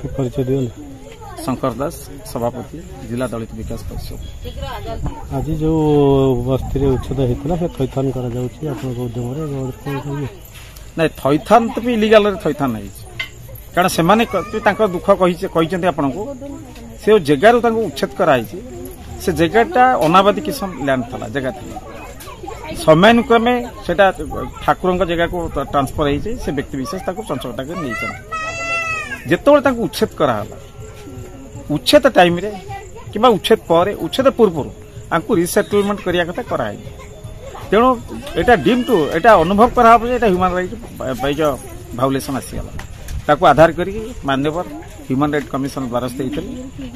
परिचय दियो शंकर दास सभापति जिला दलित विकास परिषद। आज जो बस्ती उच्छेद होता है थैथान करा नहीं थैथान तो भी इलीगल थैथान है कारण से दुख कहते आपन को से जगार उच्छेद कराई से जगहटा अनाबादी किसम लैंड था जगह थी समयानुक्रमे से ठाकुर जगह को ट्रांसफर होती से व्यक्ति विशेष चंचलटा नहीं जिते उच्छेद कराला उच्छेद टाइम रे कि उच्छेद पर उच्छेद पूर्व रिसेटलमेंट करिया कथा कराई तेणु यहाँ डीम टू यहाँ अनुभव करा ह्यूमन राइट भायोलेसन आसीगला ताको आधार करी मान्यवर ह्यूमन राइट कमिशन द्वारस्थ होते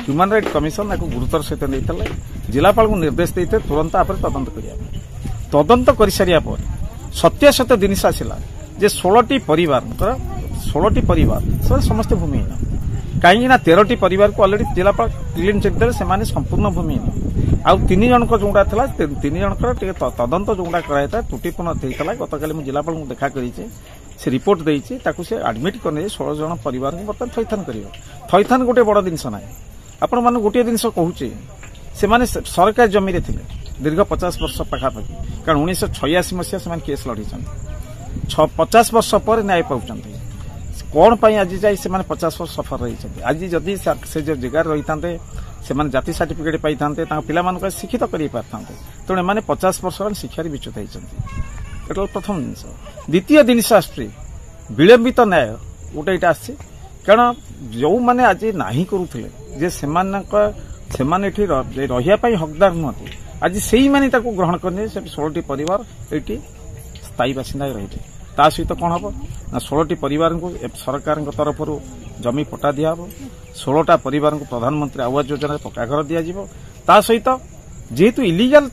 ह्यूमन राइट कमिशन आपको गुरुतर सहित नहीं जिलापाल को निर्देश देते तुरंत आप तदंत करिया तदंत कर सारिया पर सत्य सत्य जिनिस आसला जे 16टी परिवार 16टी परिवार समस्त भूमिहीन कहीं 13टी परिवार को अलरेडी जिलापाल क्लीन चिट देले से संपूर्ण भूमिहीन आउ 3 जनक जोड़ा था 3 जनकर तदंत जोड़ा कराया त्रुटिपूर्ण होता गतकाली मुझे जिलापाल को देखा करी से रिपोर्ट देती से आडमिट करने 16 जन परिवार को बर्तमान थैथान कर थैथान गोटे बड़ जिनस ना आपण मान गोटे जिनस कहूचे से सरकार जमी रे थिले दीर्घ 50 वर्ष पाखापाखि कारण 1986 मसीहा से केस लड़ी 50 वर्ष पर न्याय पाँच कौन पाई आज जाए से 50 वर्ष सफर रही आज जदि से जो जगार रही था से जाति सर्टिफिकेट पाई था पिला शिक्षित कर पारे तेणु एम 50 वर्ष शिक्षा विच्युत होती प्रथम जिनस द्वितीय जिनस विलंबित न्याय गोटे यहाँ आसी कारण जो मैंने आज नहीं करुले रही हकदार नुहति आज से ही माने ग्रहण करने 16टी परिवार ये स्थायी बासिंदा रही ता सहित कौन हम ना 16टी परिवार को सरकार तरफ जमी पट्टा दिया 16टा परिवार को प्रधानमंत्री आवास योजना पक्का घर दिज्व ता सहित जेहेतु इलीगल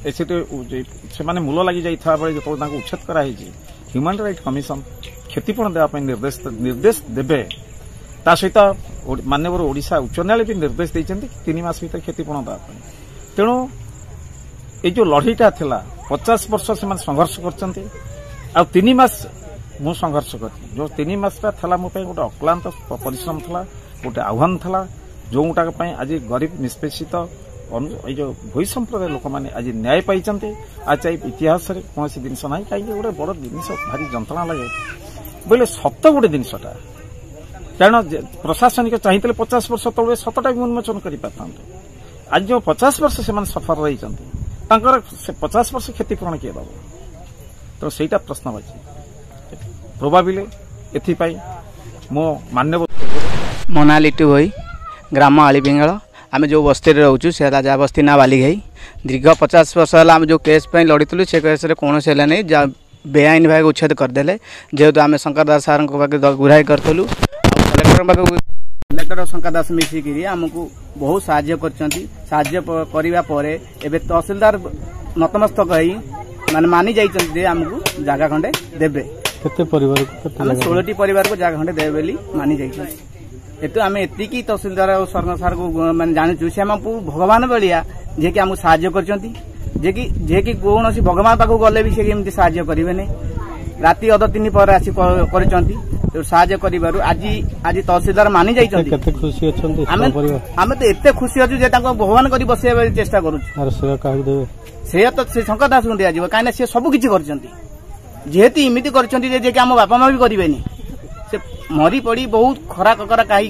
से मूल लगी जाता बेले जो उच्छेद कराई ह्यूमन राइट कमिशन क्षतिपूर्ण देवाई निर्देश देवे ता सहित माननीय ओडिशा उच्च न्यायालय भी निर्देश देते 3 मास भर क्षतिपूर्ण देवाई तेणु ये जो लड़ईटा थिला 50 वर्ष से संघर्ष कर 3 मास मु संघर्ष कर जो 3 मासटा था मो गोटे अक्लांत परिश्रम था गोटे आह्वान था जो गुटाक आज गरीब निष्पेषित ये जो भोई संप्रदाय लोक मैंने आज न्याय पाई आज इतिहास कौन जिनस ना कहीं गोटे बड़ जिन भारी जंत्रणा लगे बोले सत गोटे जिनसटा कारण प्रशासनिक चाहिए 50 वर्ष तले सतटा भी उन्मोचन कर आज जो 50 वर्ष से सफर रही 50 वर्ष क्षतिपूरण किए दब तो सहीटा प्रश्न बाची प्रोबाबिली एथि मो मान्य मोना लिट्टू भाई ग्राम आलीपिंगल आम जो बस्ती रोचु से राजा बस्ती ना बालीघाई दीर्घ 50 वर्ष है जो केस लड़ीलु से केस कौन है नहीं बेआईन भाग उच्छेद करदे जेहेतु आम शंकर दास सार गुहाई करूँ कलेक्टर शंकर दास मिसिकी आमको बहुत साहाय्य कर तहसीलदार नतमस्तक माने मानी जाइए आमको जगह खंडे देवे 16टी परिवार को जगह खंडे देवे बोली मानी जाइए एतु आम एतिकी तहसीलदार और शरण सार को मैंने जानूँ से आमको भगवान भाया जे कि आमको साहाय्य कर कौन भगवान पाक गले भी से साहाय्य करेंगे राति अध 3 पर आसी साहाय्य कर आज तहसीलदार मानी जाइए आम तो एत खुशी अच्छु भगवान कर बस चेष्टा करूँ से तो से शंकर दास को दिज्व कहीं सी सब किसी करेतु इमिति कर बापा माँ भी करेनि से मरी पड़ी बहुत खरा ककरा कहीं